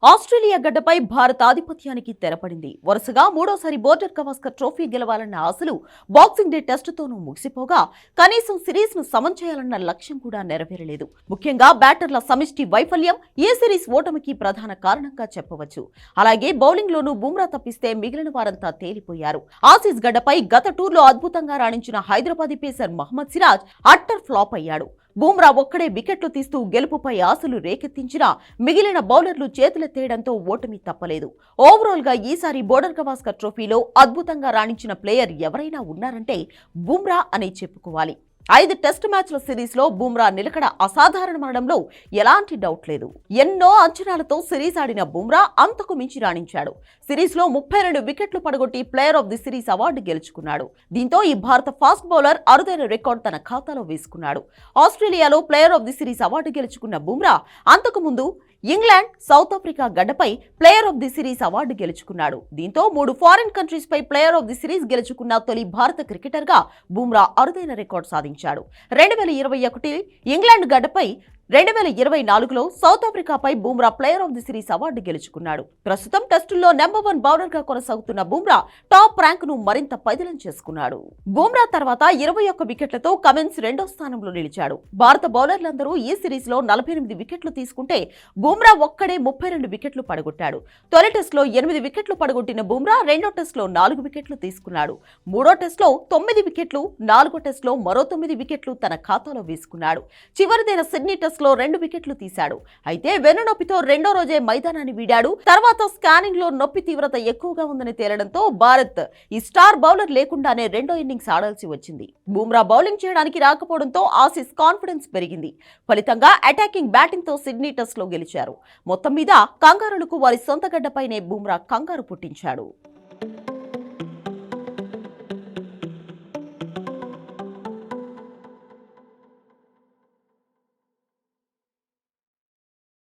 Australia గడ్డపై భారత ఆధిపత్యానికి తెరపడింది. వరుసగా మూడోసారి బోర్డర్ గవాస్కర్ ట్రోఫీ గెలవాలన్న ఆశలు బాక్సింగ్ డే టెస్టుతోనూ ముగిసిపోగా కనీసం సిరీస్ ను సమం చేయాలన్న లక్ష్యం కూడా నెరవేరలేదు. ముఖ్యంగా బ్యాటర్ల సమిష్టి వైఫల్యం ఈ సిరీస్ ఓటమికి ప్రధాన కారణంగా చెప్పవచ్చు. అలాగే బౌలింగ్ లోనూ బుమ్రా తప్పిస్తే మిగిలిన వారంతా తేలిపోయారు. ఆసీస్ గడ్డపై గత టూర్లో అద్భుతంగా రాణించిన Hyderabadi pacer Mohammed Siraj utter flop అయ్యాడు. బుమ్రా ఒక్కడే వికెట్లు తీస్తూ గెలుపుపై ఆశలు రేకెత్తించినా మిగిలిన బౌలర్లు చేతులెత్తేయడంతో ఓటమి తప్పలేదు. ఓవరాల్ గా ఈసారి బోర్డర్ గవాస్కర్ ట్రోఫీలో అద్భుతంగా రాణించిన ప్లేయర్ ఎవరైనా ఉన్నారంటే బుమ్రా అనే చెప్పుకోవాలి. 5 టెస్ట్ మ్యాచ్ల సిరీస్ లో బుమ్రా నిలకడ అసాధారణమనడంలో ఎలాంటి డౌట్ లేదు. ఎన్నో అంచనాలతో సిరీస్ ఆడిన బుమ్రా అంతకు మించి రాణించాడు. సిరీస్ లో 32 వికెట్లు పడగొట్టి player of the series award గెలుచుకున్నాడు. దీంతో ఈ భారత ఫాస్ట్ బౌలర్ అరుదైన రికార్డు తన ఖాతాలో వేసుకున్నాడు. ఆస్ట్రేలియాలో player of the series award గెలుచుకున్న బుమ్రా అంతకు ముందు ఇంగ్లాండ్, సౌత్ ఆఫ్రికా గడ్డపై player of the series award గెలుచుకున్నాడు. దీంతో 3 ఫారిన్ కంట్రీస్ పై ప్లేయర్ ఆఫ్ ది సిరీస్ గెలుచుకున్న తొలి భారత క్రికెటర్ గా బుమ్రా అరుదైన రికార్డు సాధించాడు. 2021 ఇంగ్లాండ్ గడ్డపై, 2024లో సౌత్ ఆఫ్రికాపై Bumrah player of the series award గెలుచుకున్నాడు. ప్రస్తుతం టెస్టుల్లో నెంబర్ 1 బౌలర్ గా కొనసాగుతున్న బుమ్రా టాప్ ర్యాంక్ ను మరింత పదిలం చేసుకున్నాడు. బుమ్రా తర్వాత 21 వికెట్లతో కమిన్స్ రెండో స్థానంలో నిలిచాడు. భారత బౌలర్లందరూ ఈ సిరీస్ లో 48 వికెట్లు తీసుకుంటే బుమ్రా ఒక్కడే 32 వికెట్లు పడగొట్టాడు. తొలి టెస్టులో 8 వికెట్లు పడగొట్టిన బుమ్రా రెండో టెస్టులో 4 వికెట్లు తీసుకున్నాడు. మూడో టెస్టులో 9 వికెట్లు, నాలుగో టెస్టులో మరో 9 వికెట్లు తన ఖాతాలో వేసుకున్నాడు. చివరిదైన సిడ్నీ టెస్ట్ లో 2 వికెట్లు తీశాడు. అయితే వెన్నునొప్పితో రెండో రోజే మైదానాన్ని వీడాడు. తర్వాత స్కానింగ్ లో నొప్పి తీవ్రత ఎక్కువగా ఉందని తేలడంతో భారత్ ఈ స్టార్ బౌలర్ లేకుండానే రెండో ఇన్నింగ్స్ ఆడాల్సి వచ్చింది. బుమ్రా బౌలింగ్ చేయడానికి రాకపోవడంతో ఆసీస్ కాన్ఫిడెన్స్ పెరిగింది. ఫలితంగా అటాకింగ్ బ్యాటింగ్ తో సిడ్నీ టెస్ట్ లో గెలిచారు. మొత్తం మీద కంగారులకు వారి సొంత గడ్డపైనే బుమ్రా కంగారు పుట్టించాడు.